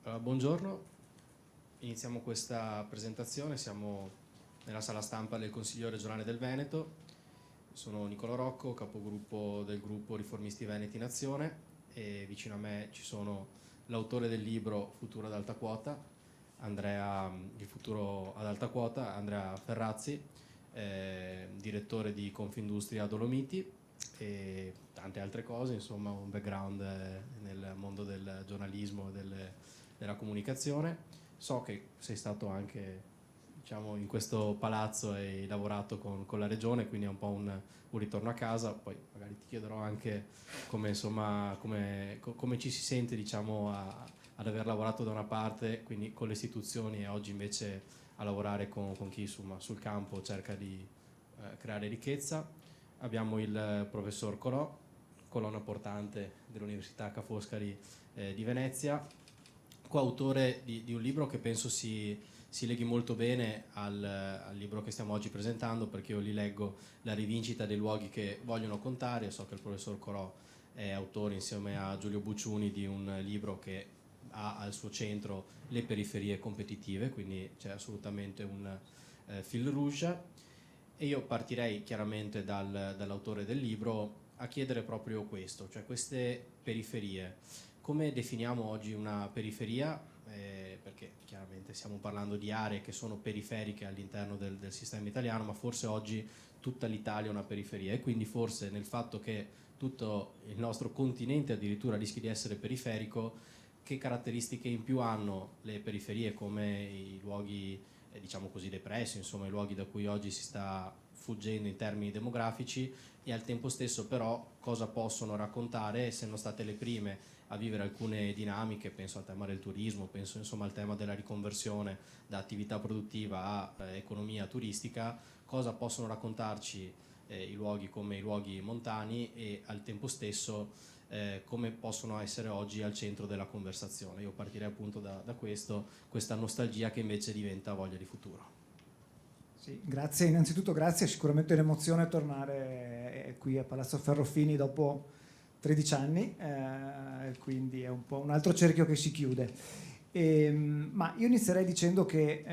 Buongiorno, iniziamo questa presentazione, siamo nella sala stampa del Consiglio regionale del Veneto. Sono Nicolò Rocco, capogruppo del gruppo Riformisti Veneti in Azione, e vicino a me ci sono l'autore del libro Futuro ad alta quota, il futuro ad alta quota, Andrea Ferrazzi, direttore di Confindustria Dolomiti e tante altre cose, insomma un background nel mondo del giornalismo e della comunicazione. So che sei stato anche, diciamo, in questo palazzo e hai lavorato con la regione, quindi è un po' un ritorno a casa. Poi magari ti chiederò anche come, insomma, come ci si sente, diciamo, ad aver lavorato da una parte, quindi con le istituzioni, e oggi invece a lavorare con chi, insomma, sul campo cerca di creare ricchezza. Abbiamo il professor Colò, colonna portante dell'Università Ca' Foscari di Venezia, coautore di un libro che penso si leghi molto bene al libro che stiamo oggi presentando, perché io li leggo: La rivincita dei luoghi che vogliono contare. So che il professor Colò è autore, insieme a Giulio Bucciuni, di un libro che ha al suo centro le periferie competitive, quindi c'è assolutamente un fil rouge. E io partirei chiaramente dall'autore del libro a chiedere proprio questo, cioè queste periferie. Come definiamo oggi una periferia? Perché chiaramente stiamo parlando di aree che sono periferiche all'interno del sistema italiano, ma forse oggi tutta l'Italia è una periferia, e quindi forse nel fatto che tutto il nostro continente addirittura rischi di essere periferico, che caratteristiche in più hanno le periferie come i luoghi, diciamo così, depressi, insomma i luoghi da cui oggi si sta fuggendo in termini demografici, e al tempo stesso però cosa possono raccontare, essendo state le prime a vivere alcune dinamiche. Penso al tema del turismo, penso insomma al tema della riconversione da attività produttiva a economia turistica. Cosa possono raccontarci i luoghi come i luoghi montani, e al tempo stesso come possono essere oggi al centro della conversazione. Io partirei appunto da questa nostalgia che invece diventa voglia di futuro. Sì, grazie, innanzitutto grazie, è sicuramente un'emozione tornare qui a Palazzo Ferrofini dopo 13 anni, quindi è un po' un altro cerchio che si chiude. Ma io inizierei dicendo che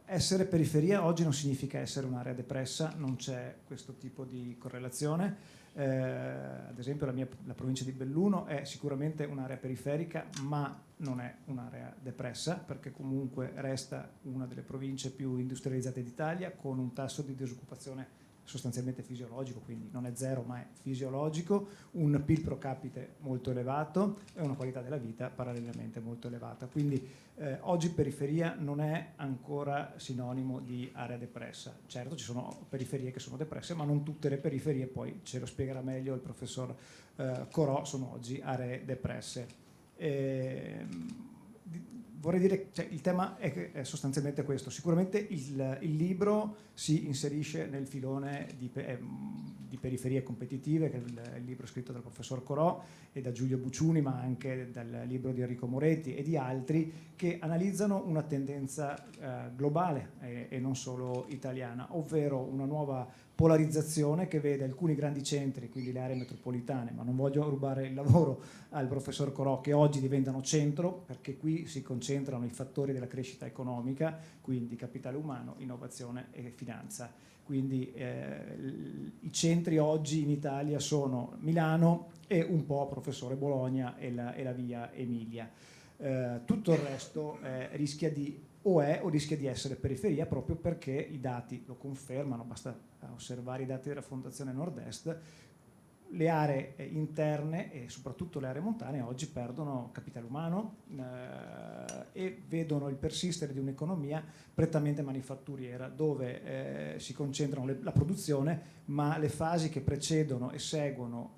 essere periferia oggi non significa essere un'area depressa, non c'è questo tipo di correlazione. Ad esempio la provincia di Belluno è sicuramente un'area periferica, ma non è un'area depressa, perché comunque resta una delle province più industrializzate d'Italia, con un tasso di disoccupazione sostanzialmente fisiologico, quindi non è zero ma è fisiologico, un PIL pro capite molto elevato e una qualità della vita parallelamente molto elevata. Quindi oggi periferia non è ancora sinonimo di area depressa. Certo, ci sono periferie che sono depresse, ma non tutte le periferie, poi ce lo spiegherà meglio il professor Corò, sono oggi aree depresse. Vorrei dire, cioè, il tema è sostanzialmente questo. Sicuramente il libro si inserisce nel filone di periferie competitive, che è il libro scritto dal professor Corò e da Giulio Bucciuni, ma anche dal libro di Enrico Moretti e di altri, che analizzano una tendenza globale e non solo italiana, ovvero una nuova polarizzazione che vede alcuni grandi centri, quindi le aree metropolitane, ma non voglio rubare il lavoro al professor Corò, che oggi diventano centro, perché qui si concentrano i fattori della crescita economica, quindi capitale umano, innovazione e finanza. Quindi i centri oggi in Italia sono Milano e un po' professore Bologna e la via Emilia. Tutto il resto rischia di rischia di essere periferia, proprio perché i dati lo confermano, basta osservare i dati della Fondazione Nord-Est. Le aree interne e soprattutto le aree montane oggi perdono capitale umano e vedono il persistere di un'economia prettamente manifatturiera, dove si concentrano la produzione, ma le fasi che precedono e seguono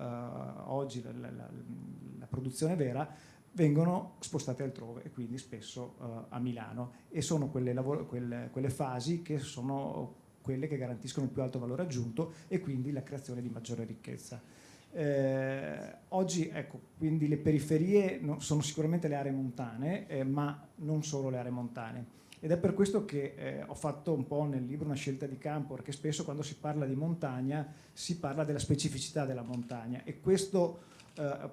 oggi la produzione vera vengono spostate altrove, e quindi spesso a Milano, e sono quelle fasi che sono quelle che garantiscono il più alto valore aggiunto e quindi la creazione di maggiore ricchezza. Oggi, ecco, quindi le periferie sono sicuramente le aree montane, ma non solo le aree montane. Ed è per questo che ho fatto un po' nel libro una scelta di campo, perché spesso quando si parla di montagna si parla della specificità della montagna, e questo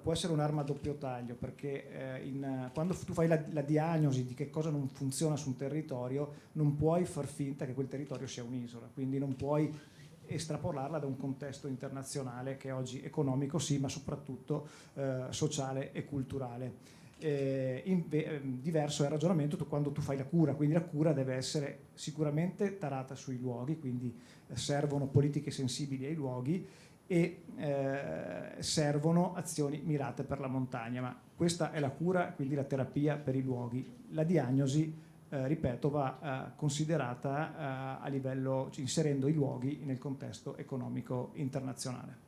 può essere un'arma a doppio taglio, perché quando tu fai la diagnosi di che cosa non funziona su un territorio, non puoi far finta che quel territorio sia un'isola, quindi non puoi estrapolarla da un contesto internazionale che oggi economico sì, ma soprattutto sociale e culturale. Diverso è il ragionamento quando tu fai la cura, quindi la cura deve essere sicuramente tarata sui luoghi, quindi servono politiche sensibili ai luoghi e servono azioni mirate per la montagna, ma questa è la cura, quindi la terapia per i luoghi. La diagnosi, ripeto, va considerata a livello, inserendo i luoghi nel contesto economico internazionale.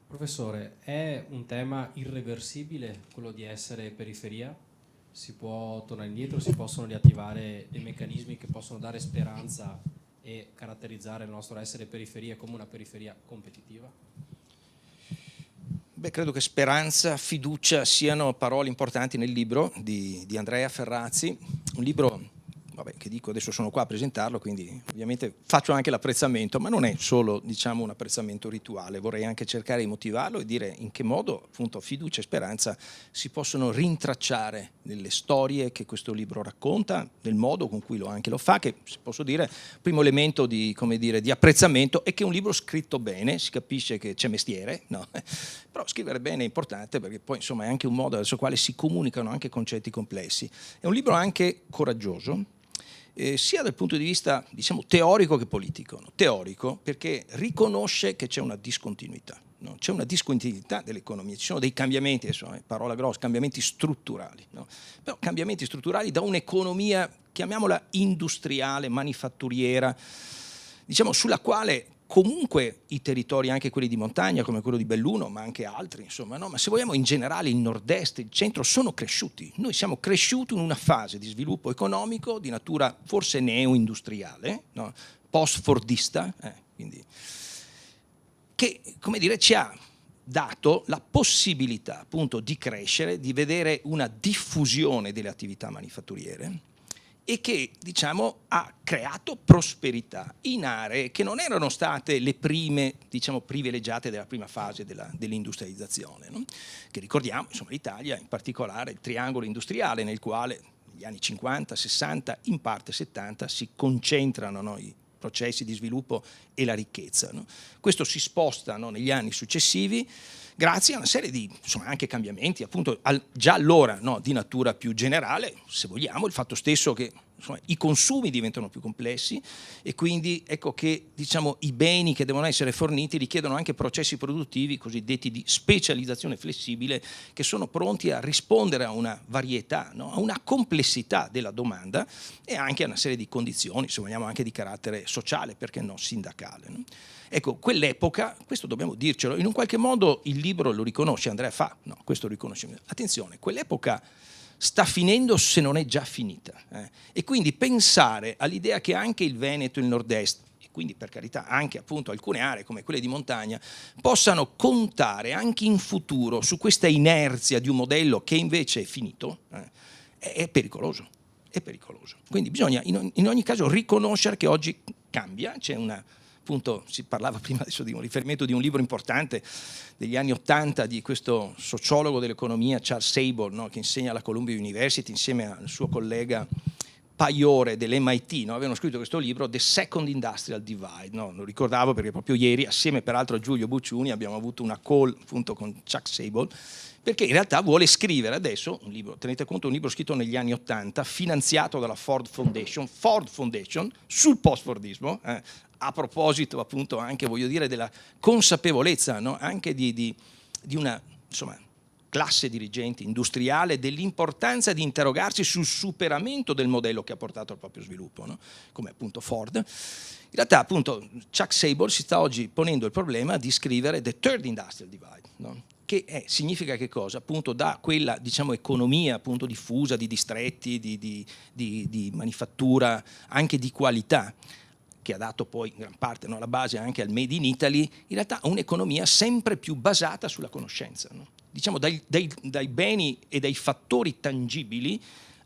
Professore, è un tema irreversibile quello di essere periferia? Si può tornare indietro, si possono riattivare dei meccanismi che possono dare speranza e caratterizzare il nostro essere periferia come una periferia competitiva? Beh, credo che speranza, fiducia siano parole importanti nel libro di Andrea Ferrazzi, un libro che dico adesso sono qua a presentarlo, quindi ovviamente faccio anche l'apprezzamento, ma non è solo un apprezzamento rituale, vorrei anche cercare di motivarlo e dire in che modo appunto fiducia e speranza si possono rintracciare nelle storie che questo libro racconta, nel modo con cui lo fa, che se posso dire, primo elemento di apprezzamento è che è un libro scritto bene, si capisce che c'è mestiere, no? Però scrivere bene è importante perché poi insomma è anche un modo attraverso il quale si comunicano anche concetti complessi. È un libro anche coraggioso, sia dal punto di vista teorico che politico. Teorico perché riconosce che c'è una discontinuità, no? C'è una discontinuità dell'economia, ci sono dei cambiamenti, adesso parola grossa, cambiamenti strutturali, no? Però cambiamenti strutturali da un'economia, chiamiamola industriale, manifatturiera, sulla quale comunque i territori, anche quelli di montagna come quello di Belluno, ma anche altri, no? Ma se vogliamo in generale il nord-est, il centro sono cresciuti. Noi siamo cresciuti in una fase di sviluppo economico di natura forse neo-industriale, no? Post-fordista, quindi, che ci ha dato la possibilità appunto di crescere, di vedere una diffusione delle attività manifatturiere e che ha creato prosperità in aree che non erano state le prime privilegiate della prima fase dell'industrializzazione, no? Che ricordiamo, l'Italia, in particolare il triangolo industriale nel quale negli anni 50, 60, in parte 70 si concentrano, no, i processi di sviluppo e la ricchezza, no? Questo si sposta, no, negli anni successivi grazie a una serie di anche cambiamenti, appunto già allora, no, di natura più generale, se vogliamo, il fatto stesso che i consumi diventano più complessi e quindi ecco che i beni che devono essere forniti richiedono anche processi produttivi cosiddetti di specializzazione flessibile che sono pronti a rispondere a una varietà, no, a una complessità della domanda e anche a una serie di condizioni, se vogliamo anche di carattere sociale, perché no sindacale, no? Ecco, quell'epoca, questo dobbiamo dircelo, in un qualche modo il libro lo riconosce, Andrea fa, no, questo riconoscimento. Attenzione, quell'epoca sta finendo se non è già finita. E quindi pensare all'idea che anche il Veneto e il nord-est, e quindi per carità anche appunto alcune aree come quelle di montagna, possano contare anche in futuro su questa inerzia di un modello che invece è finito, è pericoloso. È pericoloso. Quindi bisogna in ogni caso riconoscere che oggi cambia, c'è una... Appunto, si parlava prima adesso di un riferimento di un libro importante degli anni '80 di questo sociologo dell'economia Charles Sable, no, che insegna alla Columbia University insieme al suo collega Paiore dell'MIT, no, avevano scritto questo libro The Second Industrial Divide, no, lo ricordavo perché proprio ieri assieme peraltro a Giulio Bucciuni abbiamo avuto una call appunto con Chuck Sable, perché in realtà vuole scrivere adesso un libro, tenete conto, un libro scritto negli anni '80 finanziato dalla Ford Foundation sul post-fordismo, a proposito appunto anche della consapevolezza, no? Anche di una classe dirigente industriale, dell'importanza di interrogarsi sul superamento del modello che ha portato al proprio sviluppo, no? Come appunto Ford. In realtà appunto Chuck Sable si sta oggi ponendo il problema di scrivere The Third Industrial Divide, no? Che significa che cosa? Appunto da quella economia appunto diffusa di distretti, di manifattura, anche di qualità, che ha dato poi in gran parte, no, la base anche al Made in Italy, in realtà un'economia sempre più basata sulla conoscenza, no? Dai beni e dai fattori tangibili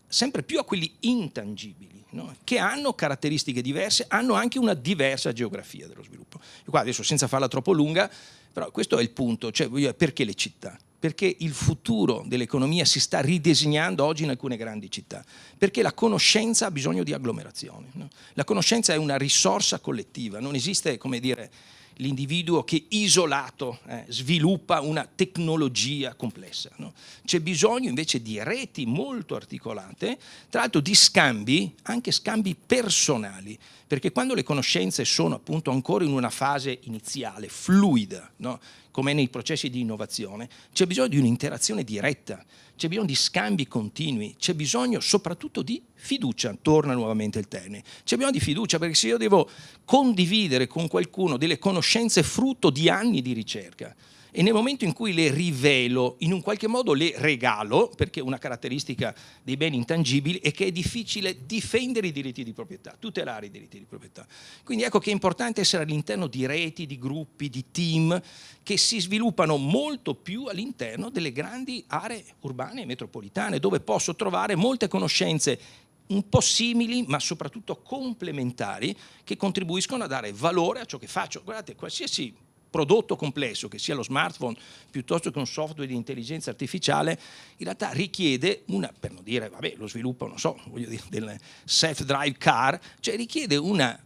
sempre più a quelli intangibili, no? Che hanno caratteristiche diverse, hanno anche una diversa geografia dello sviluppo. E qua adesso, senza farla troppo lunga, Però questo è il punto, cioè perché le città? Perché il futuro dell'economia si sta ridisegnando oggi in alcune grandi città, perché la conoscenza ha bisogno di agglomerazione, no? La conoscenza è una risorsa collettiva, non esiste, come dire, l'individuo che isolato sviluppa una tecnologia complessa, no? C'è bisogno invece di reti molto articolate, tra l'altro di scambi, anche scambi personali, perché quando le conoscenze sono appunto ancora in una fase iniziale, fluida, no? Come nei processi di innovazione, c'è bisogno di un'interazione diretta, c'è bisogno di scambi continui, c'è bisogno soprattutto di fiducia, torna nuovamente il termine, c'è bisogno di fiducia, perché se io devo condividere con qualcuno delle conoscenze frutto di anni di ricerca e nel momento in cui le rivelo, in un qualche modo le regalo, perché una caratteristica dei beni intangibili è che è difficile difendere i diritti di proprietà, tutelare i diritti di proprietà. Quindi ecco che è importante essere all'interno di reti, di gruppi, di team che si sviluppano molto più all'interno delle grandi aree urbane e metropolitane, dove posso trovare molte conoscenze un po' simili ma soprattutto complementari che contribuiscono a dare valore a ciò che faccio. Guardate, qualsiasi prodotto complesso, che sia lo smartphone piuttosto che un software di intelligenza artificiale, in realtà richiede per non dire, vabbè, lo sviluppo, non so, voglio dire, del self-drive car, cioè richiede una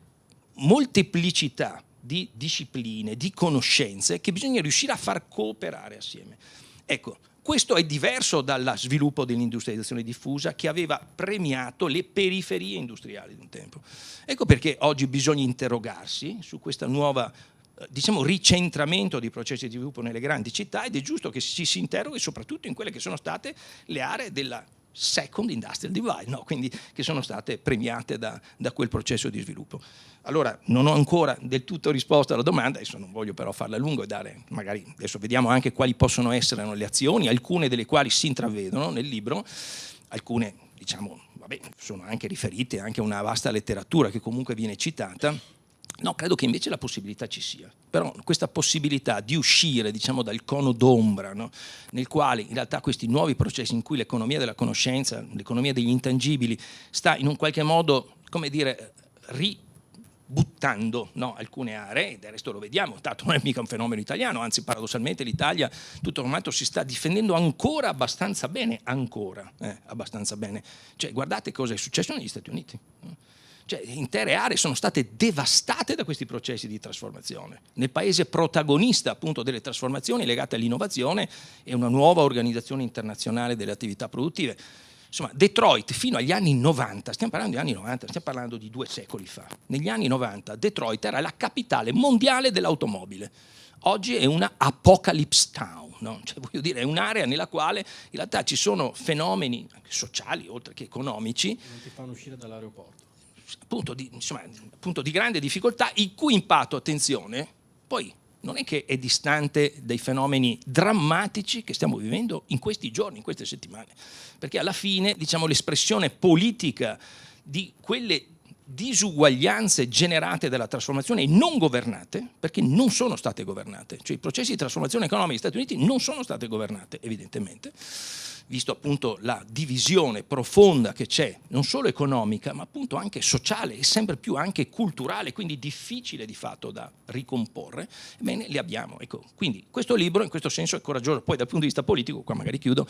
molteplicità di discipline, di conoscenze che bisogna riuscire a far cooperare assieme. Ecco, questo è diverso dal sviluppo dell'industrializzazione diffusa che aveva premiato le periferie industriali di un tempo. Ecco perché oggi bisogna interrogarsi su questa nuova ricentramento dei processi di sviluppo nelle grandi città, ed è giusto che ci si interroghi soprattutto in quelle che sono state le aree della second industrial divide, no? Quindi che sono state premiate da quel processo di sviluppo. Allora, non ho ancora del tutto risposto alla domanda, adesso non voglio però farla a lungo e dare, magari adesso vediamo anche quali possono essere le azioni, alcune delle quali si intravedono nel libro, alcune sono anche riferite anche a una vasta letteratura che comunque viene citata. No, credo che invece la possibilità ci sia, però questa possibilità di uscire dal cono d'ombra, no? Nel quale in realtà questi nuovi processi in cui l'economia della conoscenza, l'economia degli intangibili sta in un qualche modo, come dire, ributtando, no, alcune aree, e del resto lo vediamo, tanto non è mica un fenomeno italiano, anzi paradossalmente l'Italia tutto sommato si sta difendendo ancora abbastanza bene, abbastanza bene. Cioè, guardate cosa è successo negli Stati Uniti. Cioè, intere aree sono state devastate da questi processi di trasformazione. Nel paese protagonista appunto delle trasformazioni legate all'innovazione e una nuova organizzazione internazionale delle attività produttive. Insomma, Detroit fino agli anni 90, stiamo parlando degli anni 90, stiamo parlando di 2 secoli fa. Negli anni 90 Detroit era la capitale mondiale dell'automobile. Oggi è una apocalypse town, no? Cioè, voglio dire, è un'area nella quale in realtà ci sono fenomeni anche sociali oltre che economici. Non ti fanno uscire dall'aeroporto. Appunto di grande difficoltà, il cui impatto, attenzione, poi non è che è distante dai fenomeni drammatici che stiamo vivendo in questi giorni, in queste settimane, perché alla fine l'espressione politica di quelle disuguaglianze generate dalla trasformazione e non governate, perché non sono state governate, cioè i processi di trasformazione economica negli Stati Uniti non sono state governate evidentemente, visto appunto la divisione profonda che c'è, non solo economica, ma appunto anche sociale e sempre più anche culturale, quindi difficile di fatto da ricomporre, ebbene li abbiamo. Ecco, quindi questo libro in questo senso è coraggioso, poi dal punto di vista politico, qua magari chiudo,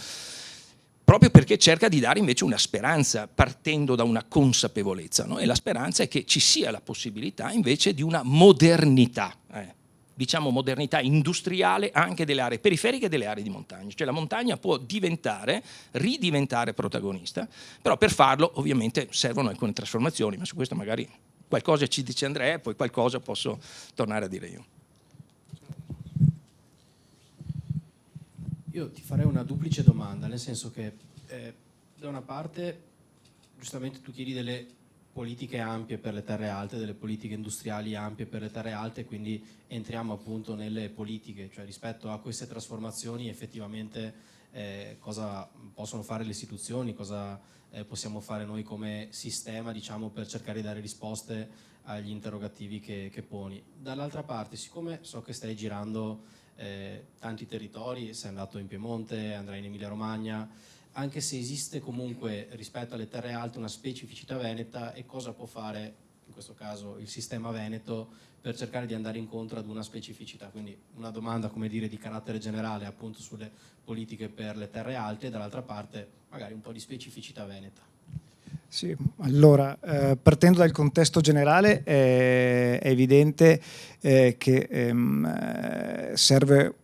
proprio perché cerca di dare invece una speranza partendo da una consapevolezza, no? E la speranza è che ci sia la possibilità invece di una modernità, modernità industriale anche delle aree periferiche e delle aree di montagna. Cioè la montagna può ridiventare protagonista, però per farlo ovviamente servono alcune trasformazioni, ma su questo magari qualcosa ci dice Andrea e poi qualcosa posso tornare a dire io. Io ti farei una duplice domanda, nel senso che da una parte giustamente tu chiedi delle politiche ampie per le terre alte, delle politiche industriali ampie per le terre alte, quindi entriamo appunto nelle politiche, cioè rispetto a queste trasformazioni effettivamente cosa possono fare le istituzioni, cosa possiamo fare noi come sistema, per cercare di dare risposte agli interrogativi che poni. Dall'altra parte, siccome so che stai girando tanti territori, sei andato in Piemonte, andrai in Emilia Romagna, anche se esiste comunque rispetto alle terre alte una specificità veneta, e cosa può fare in questo caso il sistema veneto, per cercare di andare incontro ad una specificità. Quindi una domanda, come dire, di carattere generale appunto sulle politiche per le terre alte, e dall'altra parte magari un po' di specificità veneta. Sì, allora, partendo dal contesto generale, è evidente che serve,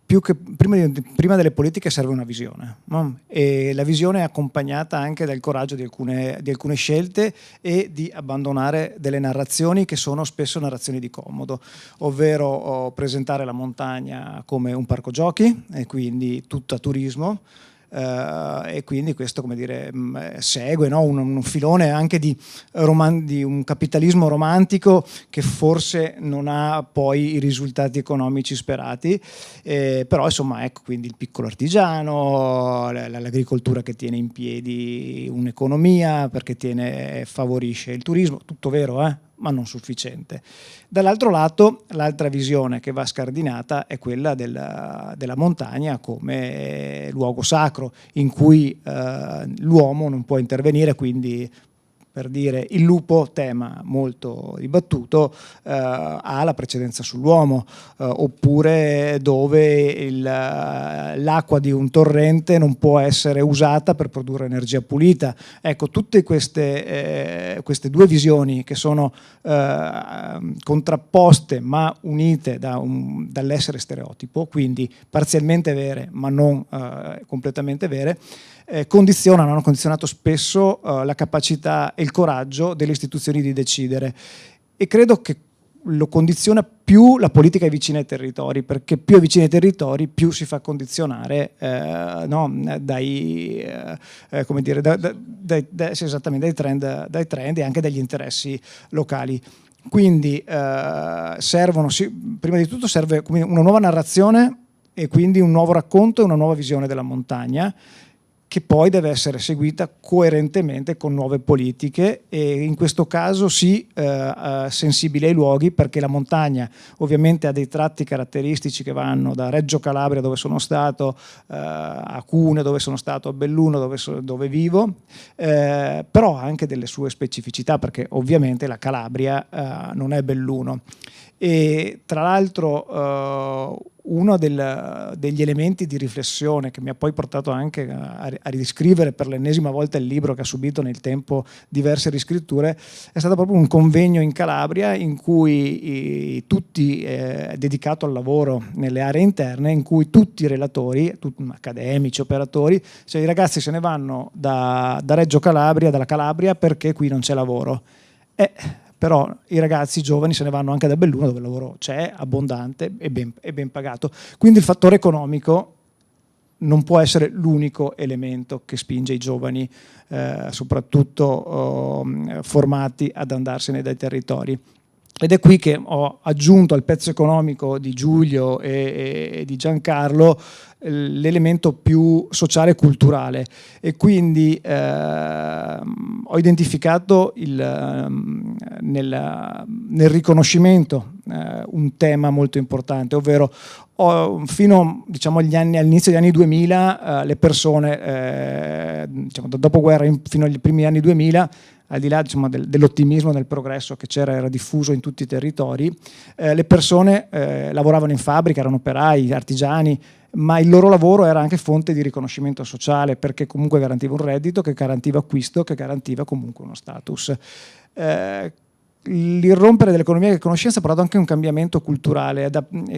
più che prima delle politiche serve una visione, no? E la visione è accompagnata anche dal coraggio di alcune scelte e di abbandonare delle narrazioni che sono spesso narrazioni di comodo, ovvero presentare la montagna come un parco giochi e quindi tutta turismo. E quindi questo, come dire, segue, no? un filone anche di un capitalismo romantico che forse non ha poi i risultati economici sperati, però insomma ecco, quindi il piccolo artigiano, l'agricoltura che tiene in piedi un'economia perché favorisce il turismo, tutto vero, ma non sufficiente. Dall'altro lato, l'altra visione che va scardinata è quella della montagna come luogo sacro in cui l'uomo non può intervenire, quindi per dire il lupo, tema molto dibattuto, ha la precedenza sull'uomo, oppure dove l'acqua di un torrente non può essere usata per produrre energia pulita. Ecco, tutte queste due visioni che sono contrapposte ma unite dall'essere stereotipo, quindi parzialmente vere ma non completamente vere, hanno condizionato spesso la capacità e il coraggio delle istituzioni di decidere, e credo che lo condiziona più la politica è vicina ai territori, perché più è vicina ai territori più si fa condizionare no, come dire, sì, esattamente, dai trend e anche dagli interessi locali. Quindi servono, prima di tutto serve una nuova narrazione e quindi un nuovo racconto e una nuova visione della montagna, che poi deve essere seguita coerentemente con nuove politiche, e in questo caso sì, sensibile ai luoghi, perché la montagna ovviamente ha dei tratti caratteristici che vanno da Reggio Calabria, dove sono stato, a Cuneo, dove sono stato, a Belluno, dove vivo, però ha anche delle sue specificità, perché ovviamente la Calabria non è Belluno. E tra l'altro uno degli elementi di riflessione che mi ha poi portato anche a riscrivere per l'ennesima volta il libro, che ha subito nel tempo diverse riscritture, è stato proprio un convegno in Calabria in cui dedicato al lavoro nelle aree interne, in cui tutti i relatori, accademici, operatori, cioè i ragazzi se ne vanno da Reggio Calabria, dalla Calabria, perché qui non c'è lavoro. Però i ragazzi giovani se ne vanno anche da Belluno, dove il lavoro c'è, abbondante e ben pagato. Quindi il fattore economico non può essere l'unico elemento che spinge i giovani, soprattutto formati, ad andarsene dai territori. Ed è qui che ho aggiunto al pezzo economico di Giulio e di Giancarlo l'elemento più sociale e culturale, e quindi ho identificato nel riconoscimento un tema molto importante, ovvero fino, diciamo, all'inizio degli anni 2000 le persone, diciamo, dopo guerra fino agli primi anni 2000, al di là, diciamo, dell'ottimismo, del progresso che era diffuso in tutti i territori, le persone lavoravano in fabbrica, erano operai, artigiani, ma il loro lavoro era anche fonte di riconoscimento sociale, perché comunque garantiva un reddito, che garantiva acquisto, che garantiva comunque uno status. L'irrompere dell'economia di conoscenza ha portato anche a un cambiamento culturale,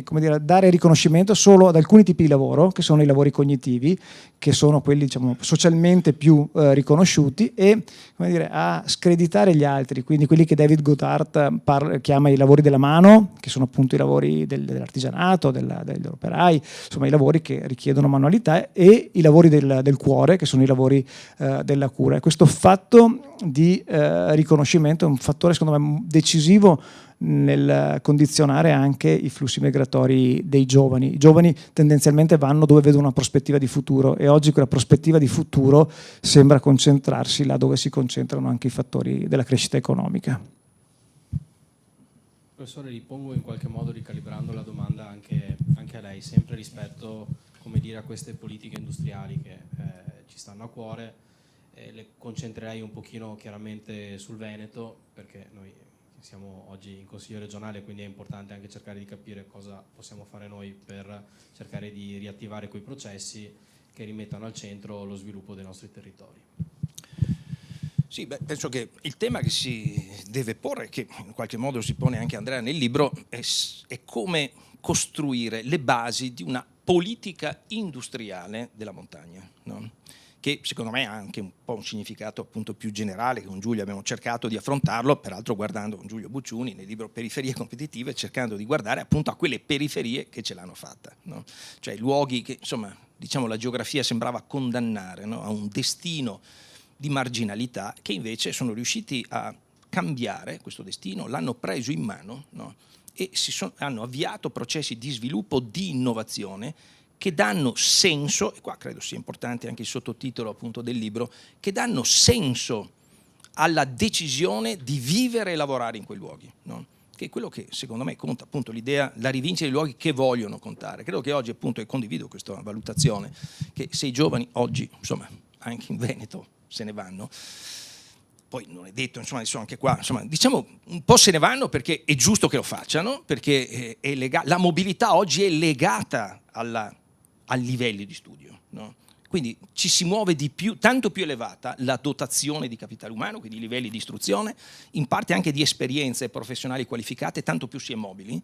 come dire, dare riconoscimento solo ad alcuni tipi di lavoro, che sono i lavori cognitivi, che sono quelli, diciamo, socialmente più riconosciuti, e, come dire, a screditare gli altri, quindi quelli che David Goddard chiama i lavori della mano, che sono appunto i lavori dell'artigianato, degli operai, insomma i lavori che richiedono manualità, e i lavori del cuore, che sono i lavori della cura. E questo fatto di riconoscimento è un fattore, secondo me, decisivo nel condizionare anche i flussi migratori dei giovani. I giovani tendenzialmente vanno dove vedono una prospettiva di futuro, e oggi quella prospettiva di futuro sembra concentrarsi là dove si concentrano anche i fattori della crescita economica. Professore, ripongo in qualche modo, ricalibrando la domanda anche a lei, sempre rispetto, come dire, a queste politiche industriali che ci stanno a cuore. Le concentrerei un pochino chiaramente sul Veneto, perché noi siamo oggi in Consiglio regionale, quindi è importante anche cercare di capire cosa possiamo fare noi per cercare di riattivare quei processi che rimettano al centro lo sviluppo dei nostri territori. Sì, penso che il tema che si deve porre, che in qualche modo si pone anche Andrea nel libro, è come costruire le basi di una politica industriale della montagna, no? Che secondo me ha anche un po' un significato appunto più generale, che con Giulio abbiamo cercato di affrontarlo, peraltro guardando con Giulio Bucciuni nel libro Periferie competitive, cercando di guardare appunto a quelle periferie che ce l'hanno fatta, no? Cioè luoghi che insomma diciamo la geografia sembrava condannare, no? A un destino di marginalità, che invece sono riusciti a cambiare questo destino, l'hanno preso in mano, no? E hanno avviato processi di sviluppo, di innovazione che danno senso, e qua credo sia importante anche il sottotitolo appunto del libro, che danno senso alla decisione di vivere e lavorare in quei luoghi, no? Che è quello che secondo me conta, appunto l'idea, la rivincita dei luoghi che vogliono contare. Credo che oggi appunto, e condivido questa valutazione, che se i giovani oggi, insomma, anche in Veneto se ne vanno, poi non è detto, insomma, adesso anche qua, insomma, diciamo un po' se ne vanno perché è giusto che lo facciano, perché la mobilità oggi è legata a livelli di studio, no? Quindi ci si muove di più, tanto più elevata la dotazione di capitale umano, quindi livelli di istruzione, in parte anche di esperienze professionali qualificate, tanto più si è mobili.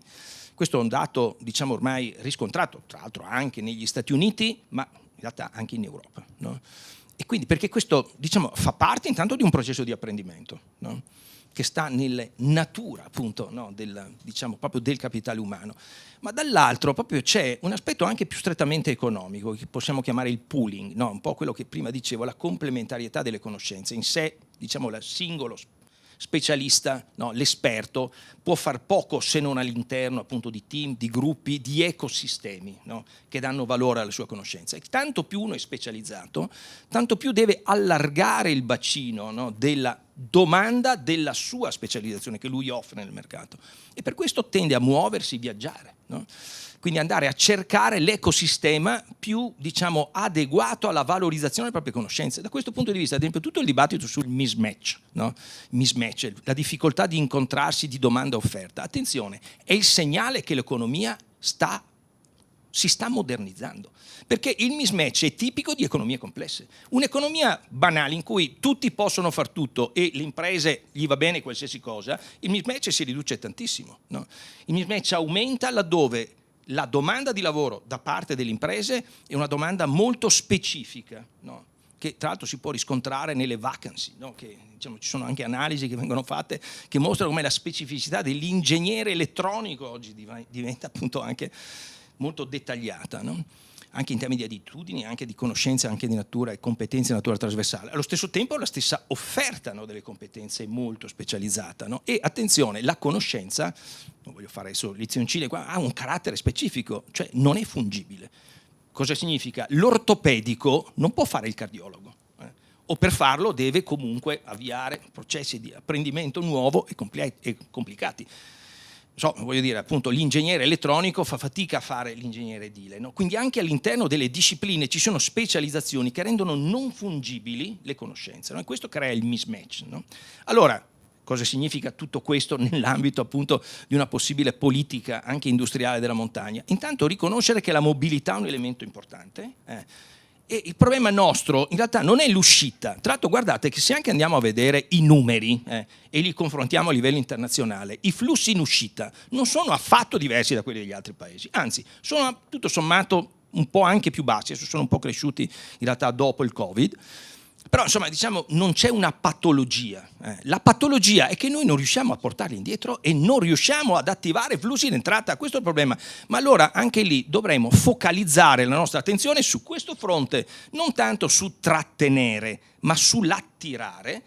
Questo è un dato, diciamo, ormai riscontrato, tra l'altro anche negli Stati Uniti, ma in realtà anche in Europa, no? E quindi perché questo, diciamo, fa parte intanto di un processo di apprendimento, no? Che sta nella natura appunto, no? Diciamo, proprio del capitale umano, ma dall'altro proprio c'è un aspetto anche più strettamente economico che possiamo chiamare il pooling, no? Un po' quello che prima dicevo, la complementarietà delle conoscenze. In sé, diciamo, il singolo specialista, no? L'esperto può far poco se non all'interno appunto di team, di gruppi, di ecosistemi, no? Che danno valore alle sue conoscenze. E tanto più uno è specializzato, tanto più deve allargare il bacino, no? Della domanda della sua specializzazione che lui offre nel mercato, e per questo tende a muoversi, viaggiare, no? Quindi andare a cercare l'ecosistema più, diciamo, adeguato alla valorizzazione delle proprie conoscenze. Da questo punto di vista, ad esempio, tutto il dibattito sul mismatch, no? Mismatch, la difficoltà di incontrarsi di domanda e offerta. Attenzione, è il segnale che l'economia si sta modernizzando, perché il mismatch è tipico di economie complesse. Un'economia banale in cui tutti possono far tutto e le imprese gli va bene qualsiasi cosa, il mismatch si riduce tantissimo, no? Il mismatch aumenta laddove la domanda di lavoro da parte delle imprese è una domanda molto specifica, no? Che tra l'altro si può riscontrare nelle vacancy, no? Che, diciamo, ci sono anche analisi che vengono fatte che mostrano come la specificità dell'ingegnere elettronico oggi diventa appunto anche molto dettagliata, no? Anche in termini di attitudini, anche di conoscenze, anche di natura e competenze di natura trasversale. Allo stesso tempo la stessa offerta, no, delle competenze è molto specializzata, no? E attenzione, la conoscenza, non voglio fare adesso lezioncine qua, ha un carattere specifico, cioè non è fungibile. Cosa significa? L'ortopedico non può fare il cardiologo, o per farlo deve comunque avviare processi di apprendimento nuovo e complicati. Voglio dire, appunto, l'ingegnere elettronico fa fatica a fare l'ingegnere edile, no? Quindi anche all'interno delle discipline ci sono specializzazioni che rendono non fungibili le conoscenze, no? E questo crea il mismatch, no? Allora, cosa significa tutto questo nell'ambito appunto di una possibile politica anche industriale della montagna? Intanto riconoscere che la mobilità è un elemento importante, e il problema nostro in realtà non è l'uscita. Tra l'altro guardate che se anche andiamo a vedere i numeri e li confrontiamo a livello internazionale, i flussi in uscita non sono affatto diversi da quelli degli altri paesi, anzi sono tutto sommato un po' anche più bassi, adesso sono un po' cresciuti in realtà dopo il Covid. Però insomma, diciamo, non c'è una patologia. La patologia è che noi non riusciamo a portarli indietro e non riusciamo ad attivare flussi in entrata. Questo è il problema. Ma allora anche lì dovremmo focalizzare la nostra attenzione su questo fronte, non tanto su trattenere, ma sull'attirare,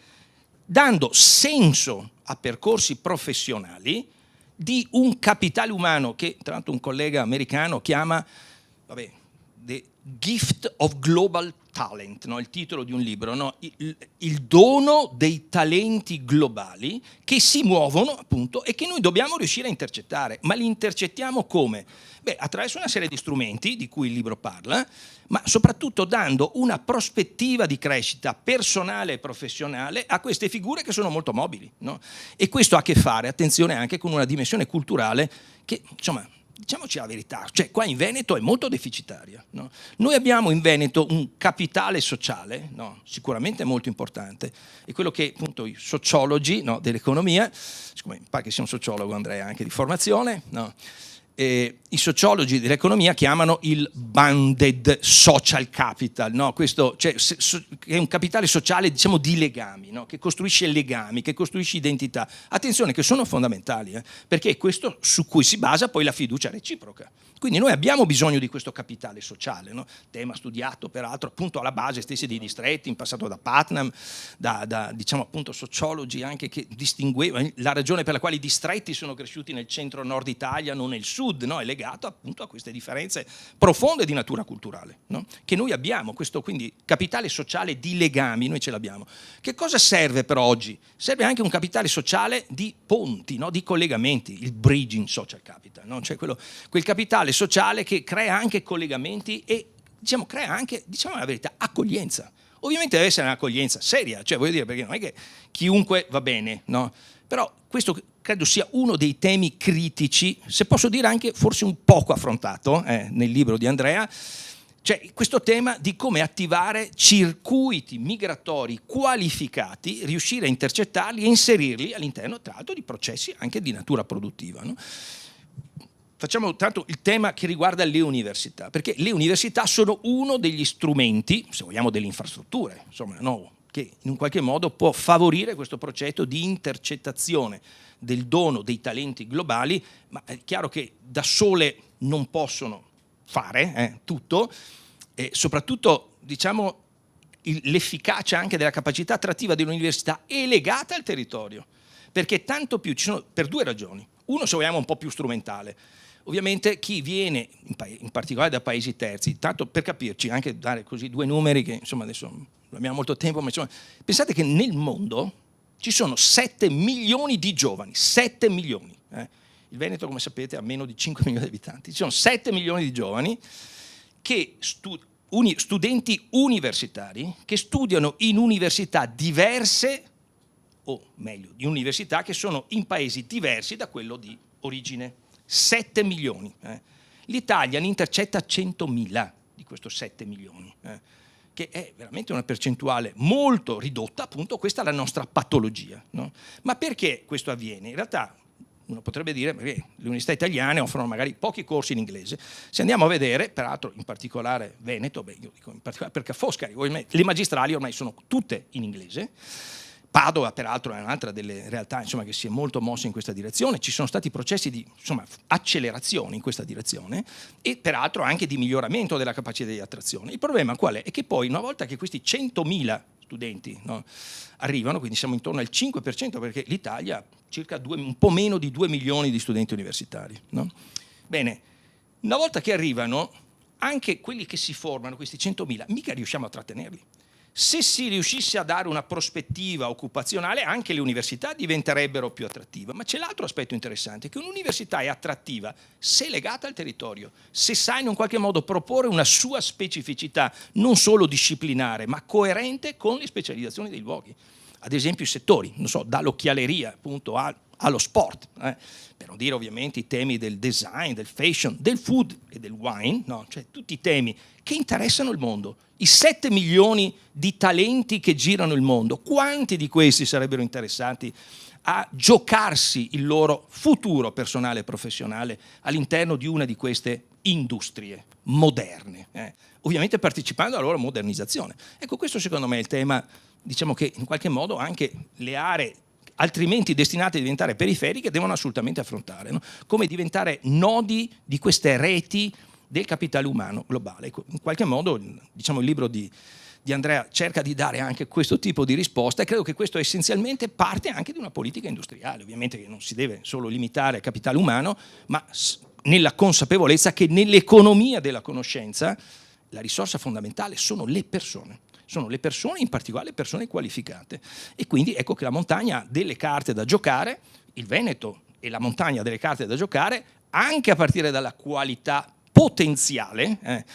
dando senso a percorsi professionali di un capitale umano che, tra l'altro, un collega americano chiama the gift of global Talent, no? Il titolo di un libro, no? Il dono dei talenti globali che si muovono appunto e che noi dobbiamo riuscire a intercettare. Ma li intercettiamo come? Beh, attraverso una serie di strumenti di cui il libro parla, ma soprattutto dando una prospettiva di crescita personale e professionale a queste figure che sono molto mobili, no? E questo ha a che fare, attenzione, anche con una dimensione culturale che, insomma, diciamoci la verità, cioè qua in Veneto è molto deficitaria, no? Noi abbiamo in Veneto un capitale sociale, no? Sicuramente molto importante, è quello che appunto i sociologi, no, dell'economia, siccome mi pare che sia un sociologo Andrea anche di formazione, no? I sociologi dell'economia chiamano il bounded social capital, no? Questo, cioè, è un capitale sociale, diciamo, di legami, no? Che costruisce legami, che costruisce identità. Attenzione, che sono fondamentali, perché è questo su cui si basa poi la fiducia reciproca. Quindi noi abbiamo bisogno di questo capitale sociale, no? Tema studiato peraltro appunto alla base stessi dei distretti, in passato da Putnam, diciamo appunto sociologi anche che distinguevano la ragione per la quale i distretti sono cresciuti nel centro-nord Italia, non nel sud, no? È legato appunto a queste differenze profonde di natura culturale, no? Che noi abbiamo, questo quindi capitale sociale di legami, noi ce l'abbiamo. Che cosa serve però oggi? Serve anche un capitale sociale di ponti, no? Di collegamenti, il bridging social capital, no? Cioè quel capitale sociale che crea anche collegamenti e diciamo crea anche, diciamo la verità, accoglienza. Ovviamente deve essere un'accoglienza seria, cioè voglio dire, perché non è che chiunque va bene, no? Però questo credo sia uno dei temi critici, se posso dire anche forse un poco affrontato nel libro di Andrea, cioè questo tema di come attivare circuiti migratori qualificati, riuscire a intercettarli e inserirli all'interno tra l'altro di processi anche di natura produttiva, no? Facciamo tanto il tema che riguarda le università, perché le università sono uno degli strumenti, se vogliamo, delle infrastrutture, insomma, no, che in un qualche modo può favorire questo progetto di intercettazione del dono dei talenti globali, ma è chiaro che da sole non possono fare tutto, e soprattutto diciamo l'efficacia anche della capacità attrattiva dell'università è legata al territorio, perché tanto più ci sono, per due ragioni. Uno, se vogliamo, un po' più strumentale. Ovviamente chi viene in particolare da paesi terzi, tanto per capirci, anche dare così due numeri che insomma adesso non abbiamo molto tempo, ma insomma, pensate che nel mondo ci sono 7 milioni di giovani, 7 milioni. Il Veneto, come sapete, ha meno di 5 milioni di abitanti. Ci sono 7 milioni di giovani che studenti universitari che studiano in università diverse, o meglio, di università che sono in paesi diversi da quello di origine. 7 milioni. L'Italia ne intercetta 100.000 di questi 7 milioni, che è veramente una percentuale molto ridotta, appunto questa è la nostra patologia, no? Ma perché questo avviene? In realtà uno potrebbe dire perché le università italiane offrono magari pochi corsi in inglese. Se andiamo a vedere, peraltro in particolare Veneto, io dico in particolare perché a Foscari, le magistrali ormai sono tutte in inglese. Padova, peraltro, è un'altra delle realtà insomma, che si è molto mossa in questa direzione. Ci sono stati processi di accelerazione in questa direzione e peraltro anche di miglioramento della capacità di attrazione. Il problema qual è? È che poi una volta che questi 100.000 studenti, no, arrivano, quindi siamo intorno al 5%, perché l'Italia ha circa un po' meno di 2 milioni di studenti universitari. No? Bene, una volta che arrivano, anche quelli che si formano, questi 100.000, mica riusciamo a trattenerli. Se si riuscisse a dare una prospettiva occupazionale, anche le università diventerebbero più attrattive. Ma c'è l'altro aspetto interessante, che un'università è attrattiva se legata al territorio, se sa in un qualche modo proporre una sua specificità, non solo disciplinare, ma coerente con le specializzazioni dei luoghi. Ad esempio i settori, non so, dall'occhialeria appunto allo sport, per non dire ovviamente i temi del design, del fashion, del food e del wine, no? Cioè tutti i temi che interessano il mondo. I 7 milioni di talenti che girano il mondo, quanti di questi sarebbero interessati a giocarsi il loro futuro personale e professionale all'interno di una di queste industrie moderne, ovviamente partecipando alla loro modernizzazione? Ecco, questo secondo me è il tema, diciamo che in qualche modo anche le aree altrimenti destinate a diventare periferiche devono assolutamente affrontare, no? Come diventare nodi di queste reti del capitale umano globale. In qualche modo, diciamo, il libro di Andrea cerca di dare anche questo tipo di risposta e credo che questo essenzialmente parte anche di una politica industriale, ovviamente che non si deve solo limitare al capitale umano, ma nella consapevolezza che nell'economia della conoscenza la risorsa fondamentale sono le persone. Sono le persone, in particolare le persone qualificate. E quindi ecco che la montagna ha delle carte da giocare, il Veneto e la montagna ha delle carte da giocare, anche a partire dalla qualità potenziale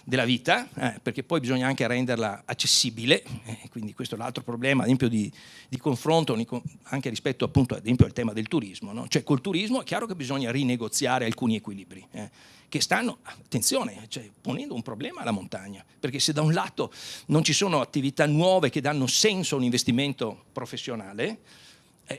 della vita, perché poi bisogna anche renderla accessibile, quindi questo è l'altro problema, ad esempio, di confronto anche rispetto appunto ad esempio al tema del turismo, no? Cioè col turismo è chiaro che bisogna rinegoziare alcuni equilibri, che stanno, attenzione, cioè, ponendo un problema alla montagna, perché se da un lato non ci sono attività nuove che danno senso a un investimento professionale,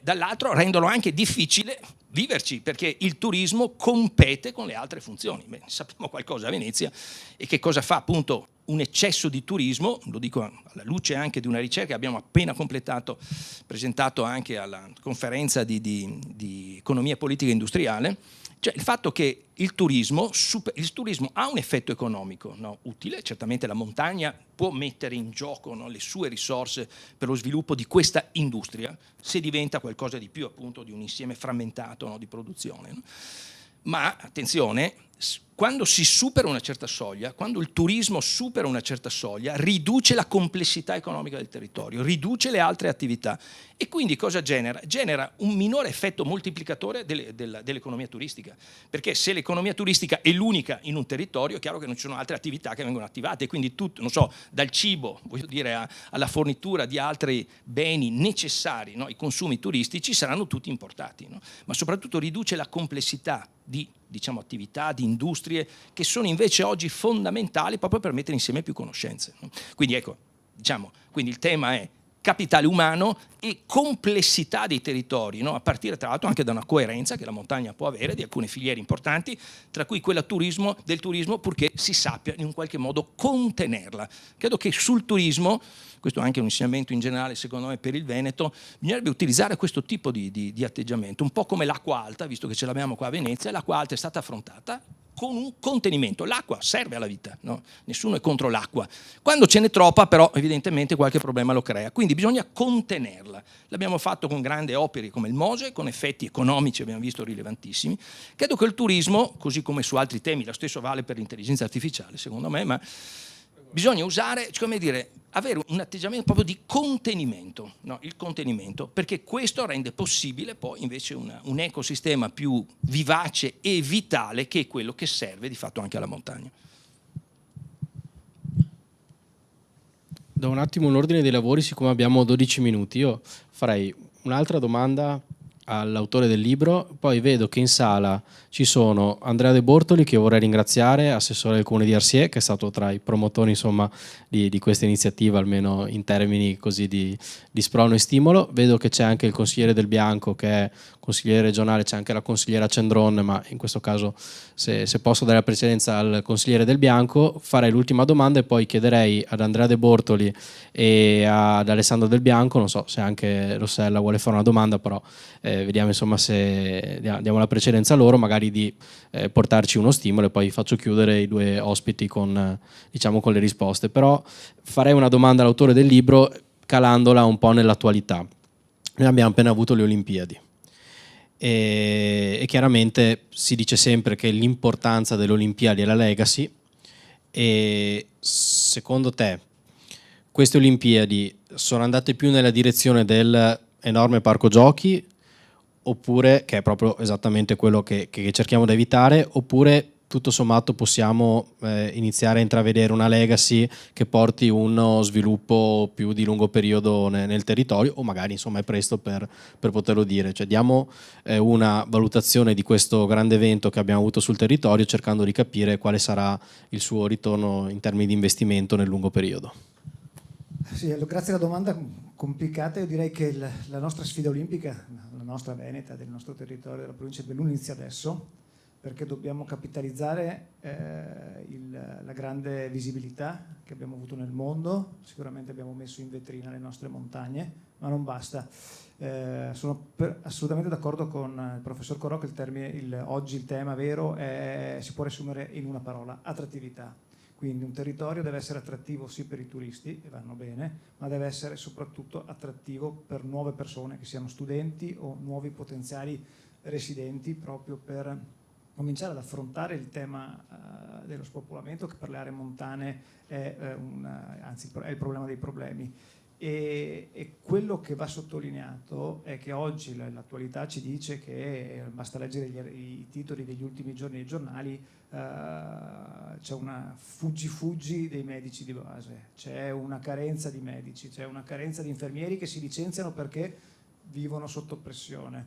dall'altro rendono anche difficile viverci, perché il turismo compete con le altre funzioni. Beh, sappiamo qualcosa a Venezia, e che cosa fa appunto un eccesso di turismo, lo dico alla luce anche di una ricerca che abbiamo appena presentato anche alla conferenza di economia politica e industriale, cioè il fatto che il turismo ha un effetto economico, no? Utile, certamente la montagna può mettere in gioco, no, le sue risorse per lo sviluppo di questa industria, se diventa qualcosa di più appunto di un insieme frammentato, no, di produzione, no? Ma attenzione, quando si supera una certa soglia, quando il turismo supera una certa soglia, riduce la complessità economica del territorio, riduce le altre attività, e quindi cosa genera? Genera un minore effetto moltiplicatore dell'economia turistica, perché se l'economia turistica è l'unica in un territorio, è chiaro che non ci sono altre attività che vengono attivate, e quindi tutto, non so, dal cibo, voglio dire, alla fornitura di altri beni necessari, no? I consumi turistici saranno tutti importati, no? Ma soprattutto riduce la complessità di, diciamo, attività, di industrie che sono invece oggi fondamentali proprio per mettere insieme più conoscenze, no? Quindi ecco, diciamo, quindi il tema è capitale umano e complessità dei territori, no? A partire tra l'altro anche da una coerenza che la montagna può avere di alcune filiere importanti, tra cui quella del turismo, purché si sappia in un qualche modo contenerla. Credo che sul turismo, questo è anche un insegnamento in generale secondo me per il Veneto, bisognerebbe utilizzare questo tipo di atteggiamento, un po' come l'acqua alta, visto che ce l'abbiamo qua a Venezia. L'acqua alta è stata affrontata con un contenimento. L'acqua serve alla vita, no? Nessuno è contro l'acqua. Quando ce n'è troppa, però, evidentemente qualche problema lo crea. Quindi bisogna contenerla. L'abbiamo fatto con grandi opere come il Mose, con effetti economici, abbiamo visto, rilevantissimi. Credo che il turismo, così come su altri temi, lo stesso vale per l'intelligenza artificiale, secondo me, ma bisogna usare, come dire, avere un atteggiamento proprio di contenimento, no? Il contenimento, perché questo rende possibile poi invece un ecosistema più vivace e vitale, che è quello che serve di fatto anche alla montagna. Do un attimo un ordine dei lavori, siccome abbiamo 12 minuti. Io farei un'altra domanda all'autore del libro, poi vedo che in sala ci sono Andrea De Bortoli, che vorrei ringraziare, assessore del Comune di Arsier, che è stato tra i promotori, insomma, di questa iniziativa, almeno in termini così di sprono e stimolo. Vedo che c'è anche il consigliere Del Bianco, che è consigliere regionale, c'è anche la consigliera Cendron, ma in questo caso se posso dare la precedenza al consigliere Del Bianco. Farei l'ultima domanda e poi chiederei ad Andrea De Bortoli e ad Alessandro Del Bianco, non so se anche Rossella vuole fare una domanda, però vediamo insomma se diamo la precedenza a loro, magari di portarci uno stimolo, e poi faccio chiudere i due ospiti con, diciamo, con le risposte. Però farei una domanda all'autore del libro calandola un po' nell'attualità. Noi abbiamo appena avuto le Olimpiadi e chiaramente si dice sempre che l'importanza delle Olimpiadi è la legacy, e secondo te queste Olimpiadi sono andate più nella direzione dell'enorme parco giochi, oppure, che è proprio esattamente quello che cerchiamo di evitare, oppure tutto sommato possiamo iniziare a intravedere una legacy che porti uno sviluppo più di lungo periodo nel territorio, o magari insomma è presto per poterlo dire? Cioè diamo una valutazione di questo grande evento che abbiamo avuto sul territorio, cercando di capire quale sarà il suo ritorno in termini di investimento nel lungo periodo. Sì, grazie alla domanda complicata. Io direi che la nostra sfida olimpica, la nostra veneta, del nostro territorio, della provincia di Belluno, inizia adesso, perché dobbiamo capitalizzare la grande visibilità che abbiamo avuto nel mondo. Sicuramente abbiamo messo in vetrina le nostre montagne, ma non basta. Sono assolutamente d'accordo con il professor Corò che oggi il tema vero si può riassumere in una parola: attrattività. Quindi un territorio deve essere attrattivo sì per i turisti, e vanno bene, ma deve essere soprattutto attrattivo per nuove persone, che siano studenti o nuovi potenziali residenti, proprio per cominciare ad affrontare il tema dello spopolamento, che per le aree montane è il problema dei problemi. E quello che va sottolineato è che oggi l'attualità ci dice che, basta leggere i titoli degli ultimi giorni dei giornali, c'è una fuggi dei medici di base, c'è una carenza di medici, c'è una carenza di infermieri che si licenziano perché vivono sotto pressione.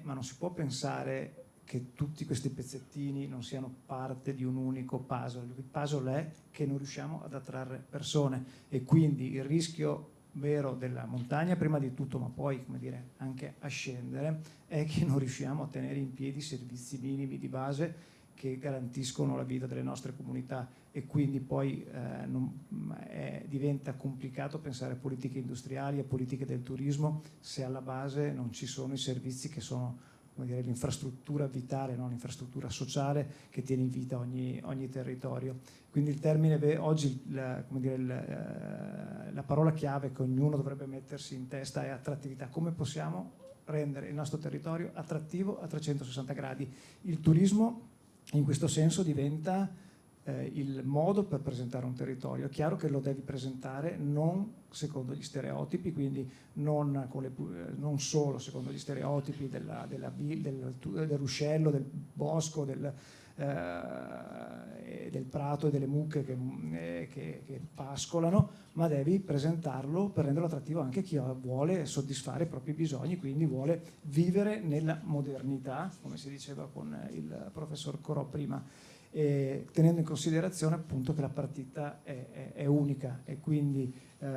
Ma non si può pensare che tutti questi pezzettini non siano parte di un unico puzzle. Il puzzle è che non riusciamo ad attrarre persone, e quindi il rischio vero della montagna, prima di tutto, ma poi, come dire, anche a scendere, è che non riusciamo a tenere in piedi servizi minimi di base che garantiscono la vita delle nostre comunità, e quindi poi diventa complicato pensare a politiche industriali, a politiche del turismo, se alla base non ci sono i servizi che sono, come dire, l'infrastruttura vitale, no? L'infrastruttura sociale che tiene in vita ogni territorio. Quindi il termine oggi, la parola chiave che ognuno dovrebbe mettersi in testa è attrattività. Come possiamo rendere il nostro territorio attrattivo a 360 gradi? Il turismo in questo senso diventa il modo per presentare un territorio. È chiaro che lo devi presentare non secondo gli stereotipi, quindi non solo secondo gli stereotipi del ruscello, del bosco, del prato e delle mucche che pascolano, ma devi presentarlo per renderlo attrattivo anche a chi vuole soddisfare i propri bisogni, quindi vuole vivere nella modernità, come si diceva con il professor Corò prima, tenendo in considerazione appunto che la partita è unica, e quindi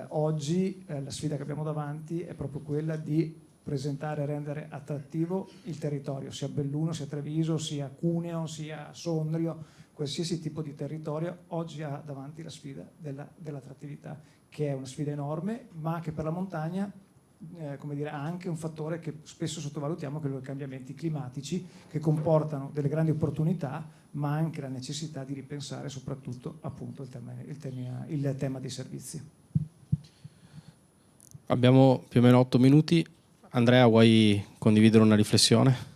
oggi la sfida che abbiamo davanti è proprio quella di presentare e rendere attrattivo il territorio, sia Belluno, sia Treviso, sia Cuneo, sia Sondrio, qualsiasi tipo di territorio oggi ha davanti la sfida dell'attrattività, che è una sfida enorme, ma che per la montagna come dire, ha anche un fattore che spesso sottovalutiamo, che sono i cambiamenti climatici, che comportano delle grandi opportunità, ma anche la necessità di ripensare soprattutto appunto il tema dei servizi. Abbiamo più o meno 8 minuti. Andrea, vuoi condividere una riflessione?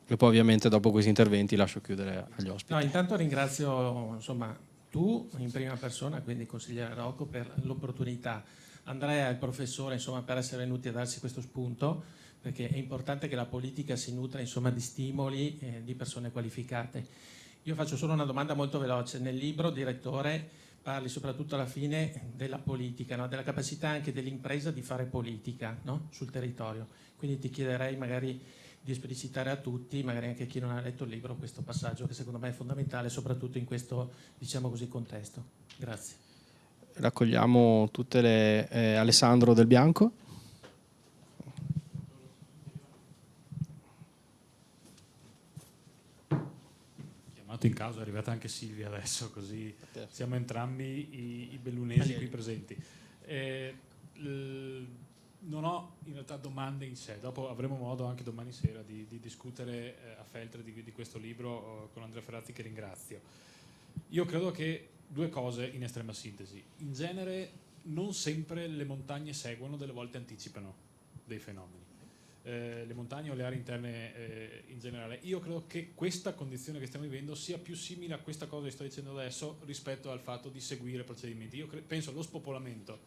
E poi ovviamente dopo questi interventi lascio chiudere agli ospiti. No, intanto ringrazio insomma tu in prima persona, quindi consigliere Rocco, per l'opportunità, Andrea e il professore insomma per essere venuti a darci questo spunto, perché è importante che la politica si nutra insomma di stimoli di persone qualificate. Io faccio solo una domanda molto veloce. Nel libro, direttore, parli soprattutto alla fine della politica, no? Della capacità anche dell'impresa di fare politica, no? Sul territorio. Quindi ti chiederei magari di esplicitare a tutti, magari anche a chi non ha letto il libro, questo passaggio che secondo me è fondamentale, soprattutto in questo, diciamo così, contesto. Grazie. Raccogliamo tutte le... Alessandro Del Bianco. In caso è arrivata anche Silvia adesso, così siamo entrambi i bellunesi qui presenti. Non ho in realtà domande in sé, dopo avremo modo anche domani sera di discutere a Feltre di questo libro con Andrea Ferrazzi, che ringrazio. Io credo che due cose in estrema sintesi. In genere non sempre le montagne seguono, delle volte anticipano dei fenomeni. Le montagne o le aree interne in generale. Io credo che questa condizione che stiamo vivendo sia più simile a questa cosa che sto dicendo adesso rispetto al fatto di seguire procedimenti. Io penso allo spopolamento,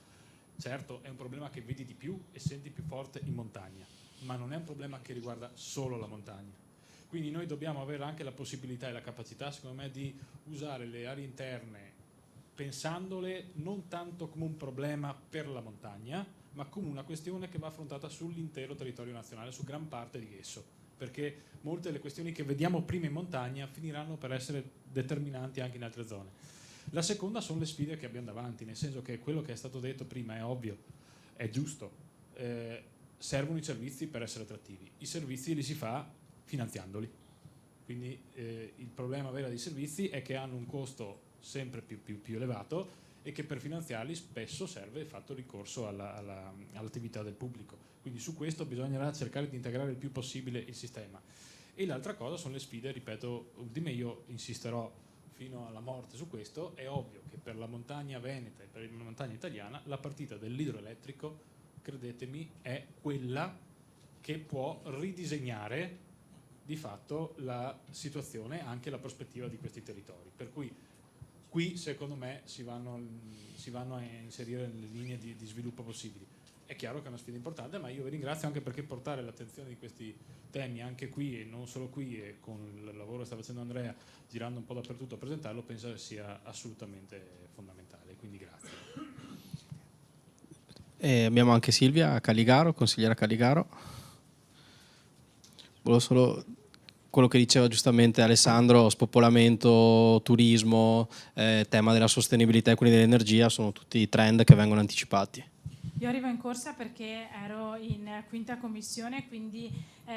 certo è un problema che vedi di più e senti più forte in montagna, ma non è un problema che riguarda solo la montagna. Quindi noi dobbiamo avere anche la possibilità e la capacità, secondo me, di usare le aree interne pensandole non tanto come un problema per la montagna, ma come una questione che va affrontata sull'intero territorio nazionale, su gran parte di esso, perché molte delle questioni che vediamo prima in montagna finiranno per essere determinanti anche in altre zone. La seconda sono le sfide che abbiamo davanti, nel senso che quello che è stato detto prima è ovvio, è giusto, servono i servizi per essere attrattivi, i servizi li si fa finanziandoli, quindi il problema vero dei servizi è che hanno un costo sempre più elevato, e che per finanziarli spesso serve fatto ricorso all'attività del pubblico. Quindi su questo bisognerà cercare di integrare il più possibile il sistema. E l'altra cosa sono le sfide, ripeto, ultime. Io insisterò fino alla morte su questo. È ovvio che per la montagna veneta e per la montagna italiana la partita dell'idroelettrico, credetemi, è quella che può ridisegnare di fatto la situazione, anche la prospettiva di questi territori. Per cui qui secondo me si vanno a inserire le linee di sviluppo possibili. È chiaro che è una sfida importante, ma io vi ringrazio anche perché portare l'attenzione di questi temi anche qui e non solo qui, e con il lavoro che sta facendo Andrea girando un po' dappertutto a presentarlo, penso che sia assolutamente fondamentale, quindi grazie. E abbiamo anche Silvia Caligaro, consigliera Caligaro. Volevo solo quello che diceva giustamente Alessandro, spopolamento, turismo, tema della sostenibilità e quindi dell'energia, sono tutti trend che vengono anticipati. Io arrivo in corsa perché ero in quinta commissione, quindi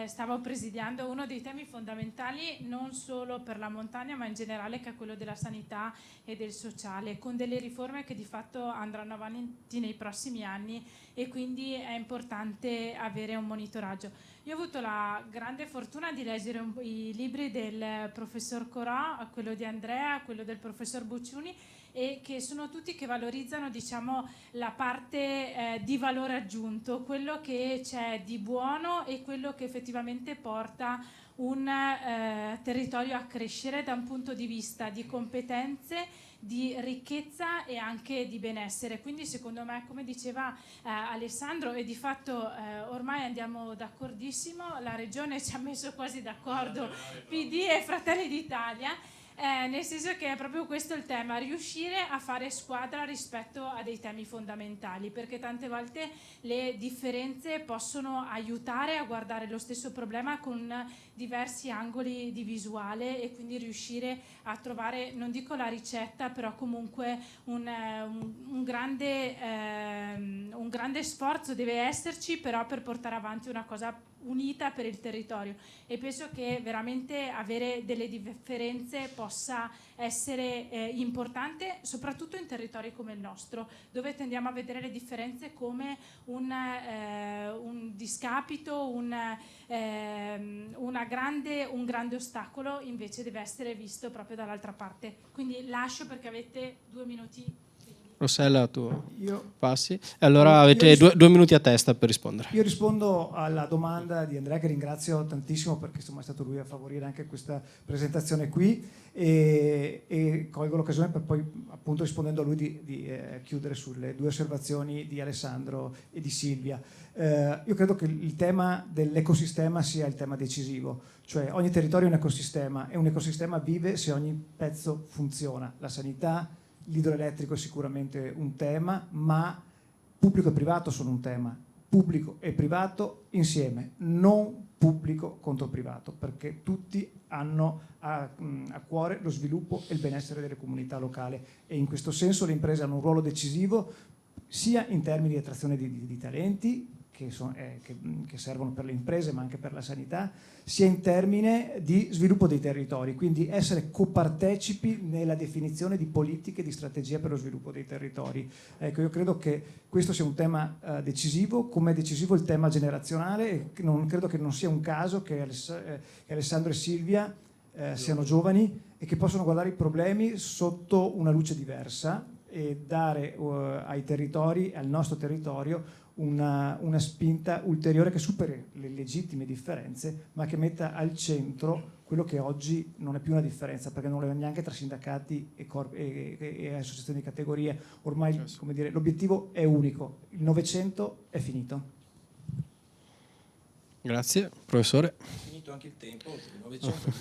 stavo presidiando uno dei temi fondamentali non solo per la montagna ma in generale, che è quello della sanità e del sociale, con delle riforme che di fatto andranno avanti nei prossimi anni e quindi è importante avere un monitoraggio. Io ho avuto la grande fortuna di leggere i libri del professor Corà, quello di Andrea, quello del professor Bucciuni, e che sono tutti che valorizzano, diciamo, la parte di valore aggiunto, quello che c'è di buono e quello che effettivamente porta un territorio a crescere da un punto di vista di competenze, di ricchezza e anche di benessere. Quindi secondo me, come diceva Alessandro, e di fatto ormai andiamo d'accordissimo, la Regione ci ha messo quasi d'accordo, PD e Fratelli d'Italia, nel senso che è proprio questo il tema, riuscire a fare squadra rispetto a dei temi fondamentali, perché tante volte le differenze possono aiutare a guardare lo stesso problema con diversi angoli di visuale e quindi riuscire a trovare, non dico la ricetta, però comunque un grande sforzo deve esserci però per portare avanti una cosa unita per il territorio, e penso che veramente avere delle differenze possa essere importante, soprattutto in territori come il nostro, dove tendiamo a vedere le differenze come un discapito, un grande ostacolo. Invece deve essere visto proprio dall'altra parte. Quindi lascio, perché avete 2 minuti. Rossella, tu passi. Allora avete due minuti a testa per rispondere. Io rispondo alla domanda di Andrea, che ringrazio tantissimo perché insomma è stato lui a favorire anche questa presentazione qui, e colgo l'occasione per poi, appunto, rispondendo a lui, di chiudere sulle 2 osservazioni di Alessandro e di Silvia. Io credo che il tema dell'ecosistema sia il tema decisivo, cioè ogni territorio è un ecosistema e un ecosistema vive se ogni pezzo funziona. La sanità, l'idroelettrico è sicuramente un tema, ma pubblico e privato sono un tema, pubblico e privato insieme, non pubblico contro privato, perché tutti hanno a cuore lo sviluppo e il benessere delle comunità locali, e in questo senso le imprese hanno un ruolo decisivo sia in termini di attrazione di talenti che servono per le imprese ma anche per la sanità, sia in termini di sviluppo dei territori, quindi essere copartecipi nella definizione di politiche, di strategia per lo sviluppo dei territori. Ecco, io credo che questo sia un tema decisivo, come è decisivo il tema generazionale, e credo che non sia un caso che Alessandro e Silvia siano giovani e che possono guardare i problemi sotto una luce diversa e dare ai territori, al nostro territorio, una spinta ulteriore che superi le legittime differenze, ma che metta al centro quello che oggi non è più una differenza, perché non lo è neanche tra sindacati e associazioni di categoria. Ormai, come dire, l'obiettivo è unico, il Novecento è finito. Grazie, professore. Finito anche il tempo, il Novecento.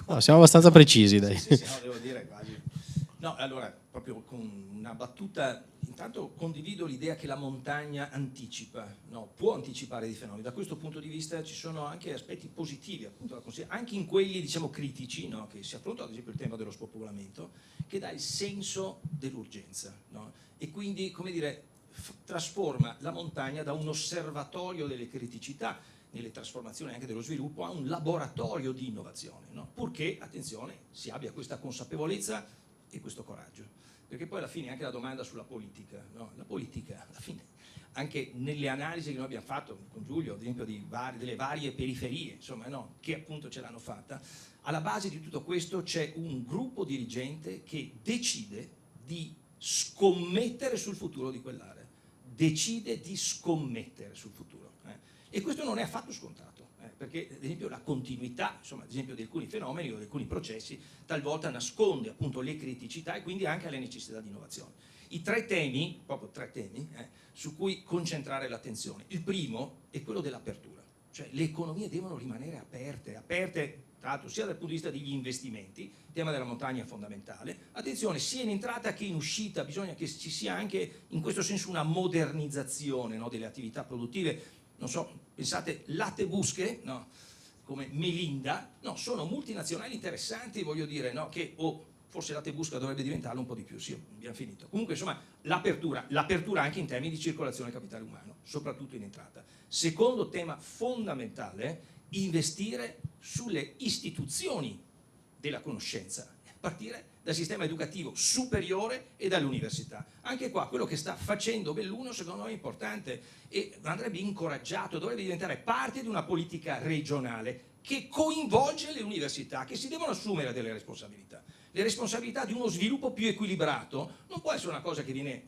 No, siamo abbastanza precisi, dai. Sì, no, devo dire quasi. No, allora, proprio con una battuta, intanto condivido l'idea che la montagna anticipa, no, può anticipare dei fenomeni. Da questo punto di vista ci sono anche aspetti positivi, appunto, anche in quelli, diciamo, critici, no, che si affronta, ad esempio il tema dello spopolamento, che dà il senso dell'urgenza, no? E quindi, come dire, trasforma la montagna da un osservatorio delle criticità nelle trasformazioni anche dello sviluppo a un laboratorio di innovazione, no? Purché, attenzione, si abbia questa consapevolezza e questo coraggio, perché poi alla fine anche la domanda sulla politica, no? La politica alla fine, anche nelle analisi che noi abbiamo fatto con Giulio, ad esempio delle varie periferie, insomma, no? Che appunto ce l'hanno fatta, alla base di tutto questo c'è un gruppo dirigente che decide di scommettere sul futuro di quell'area, decide di scommettere sul futuro. E questo non è affatto scontato, perché ad esempio la continuità, insomma, ad esempio di alcuni fenomeni o di alcuni processi talvolta nasconde appunto le criticità e quindi anche le necessità di innovazione. I tre temi, proprio tre temi, su cui concentrare l'attenzione. Il primo è quello dell'apertura, cioè le economie devono rimanere aperte tra l'altro sia dal punto di vista degli investimenti, il tema della montagna è fondamentale, attenzione sia in entrata che in uscita, bisogna che ci sia anche in questo senso una modernizzazione, no, delle attività produttive, non so, pensate Latte Busche, no, come Melinda, no, sono multinazionali interessanti, voglio dire, no, che forse Latte Busca dovrebbe diventarlo un po' di più, sì, abbiamo finito. Comunque insomma l'apertura anche in termini di circolazione del capitale umano, soprattutto in entrata. Secondo tema fondamentale, investire sulle istituzioni della conoscenza, a partire dal sistema educativo superiore e dall'università. Anche qua quello che sta facendo Belluno secondo me è importante e andrebbe incoraggiato, dovrebbe diventare parte di una politica regionale che coinvolge le università, che si devono assumere delle responsabilità. Le responsabilità di uno sviluppo più equilibrato non può essere una cosa che viene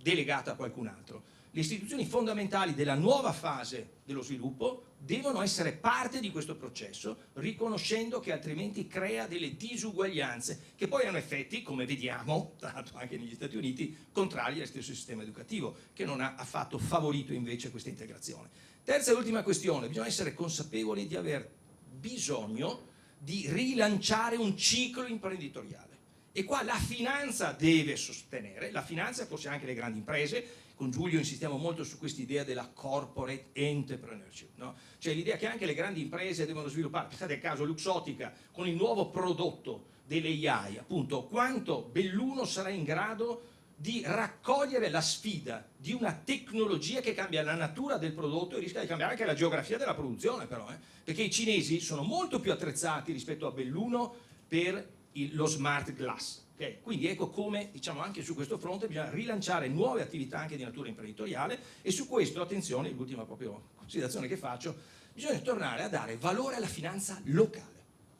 delegata a qualcun altro. Le istituzioni fondamentali della nuova fase dello sviluppo devono essere parte di questo processo, riconoscendo che altrimenti crea delle disuguaglianze che poi hanno effetti, come vediamo, tra l'altro anche negli Stati Uniti, contrari al stesso sistema educativo, che non ha affatto favorito invece questa integrazione. Terza e ultima questione, bisogna essere consapevoli di aver bisogno di rilanciare un ciclo imprenditoriale. E qua la finanza deve sostenere, la finanza forse anche le grandi imprese. Con Giulio insistiamo molto su questa idea della corporate entrepreneurship, no? Cioè l'idea che anche le grandi imprese devono sviluppare. Pensate al caso Luxottica con il nuovo prodotto dell'AI, appunto, quanto Belluno sarà in grado di raccogliere la sfida di una tecnologia che cambia la natura del prodotto e rischia di cambiare anche la geografia della produzione, però, perché i cinesi sono molto più attrezzati rispetto a Belluno per lo smart glass. Okay. Quindi ecco come, diciamo, anche su questo fronte bisogna rilanciare nuove attività anche di natura imprenditoriale e su questo, attenzione, l'ultima proprio considerazione che faccio, bisogna tornare a dare valore alla finanza locale.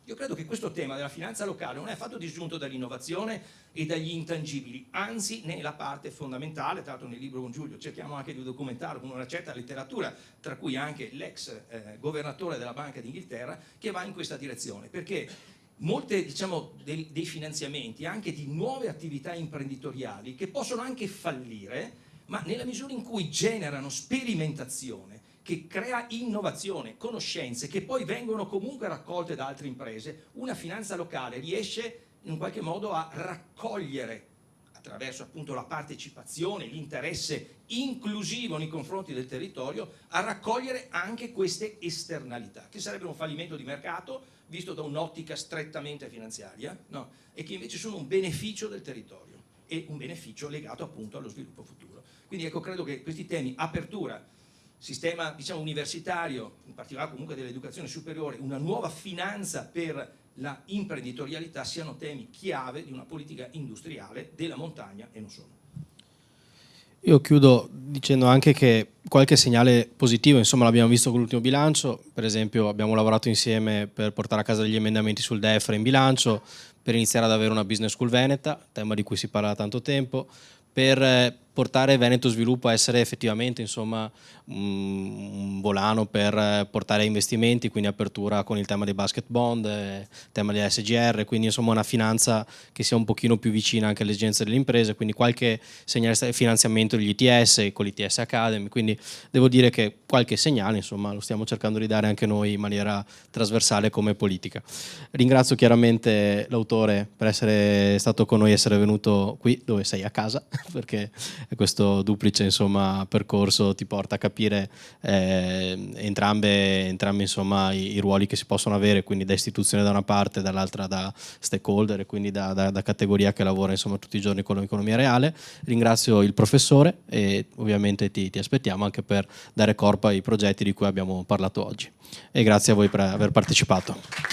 Io credo che questo tema della finanza locale non è affatto disgiunto dall'innovazione e dagli intangibili, anzi nella parte fondamentale, tra l'altro nel libro con Giulio cerchiamo anche di documentarlo con una certa letteratura, tra cui anche l'ex governatore della Banca d'Inghilterra, che va in questa direzione, perché molte, diciamo, dei finanziamenti anche di nuove attività imprenditoriali che possono anche fallire, ma nella misura in cui generano sperimentazione, che crea innovazione, conoscenze che poi vengono comunque raccolte da altre imprese, una finanza locale riesce in qualche modo a raccogliere, attraverso appunto la partecipazione, l'interesse inclusivo nei confronti del territorio, a raccogliere anche queste esternalità, che sarebbero un fallimento di mercato visto da un'ottica strettamente finanziaria, no? E che invece sono un beneficio del territorio e un beneficio legato appunto allo sviluppo futuro. Quindi ecco, credo che questi temi, apertura, sistema, diciamo, universitario, in particolare comunque dell'educazione superiore, una nuova finanza per la imprenditorialità, siano temi chiave di una politica industriale della montagna e non solo. Io chiudo dicendo anche che qualche segnale positivo, insomma, l'abbiamo visto con l'ultimo bilancio. Per esempio abbiamo lavorato insieme per portare a casa degli emendamenti sul DEFRA in bilancio, per iniziare ad avere una business school veneta, tema di cui si parla da tanto tempo, per portare Veneto Sviluppo a essere effettivamente, insomma, un volano per portare investimenti, quindi apertura con il tema dei basket bond, tema delle SGR, quindi insomma una finanza che sia un pochino più vicina anche alle esigenze delle imprese, quindi qualche segnale di finanziamento degli ITS con l'ITS Academy, quindi devo dire che qualche segnale, insomma, lo stiamo cercando di dare anche noi in maniera trasversale come politica. Ringrazio chiaramente l'autore per essere stato con noi, essere venuto qui dove sei a casa, perché questo duplice, insomma, percorso ti porta a capire entrambe insomma, i ruoli che si possono avere, quindi da istituzione da una parte, dall'altra da stakeholder e quindi da categoria che lavora, insomma, tutti i giorni con l'economia reale. Ringrazio il professore e ovviamente ti aspettiamo anche per dare corpo ai progetti di cui abbiamo parlato oggi, e grazie a voi per aver partecipato.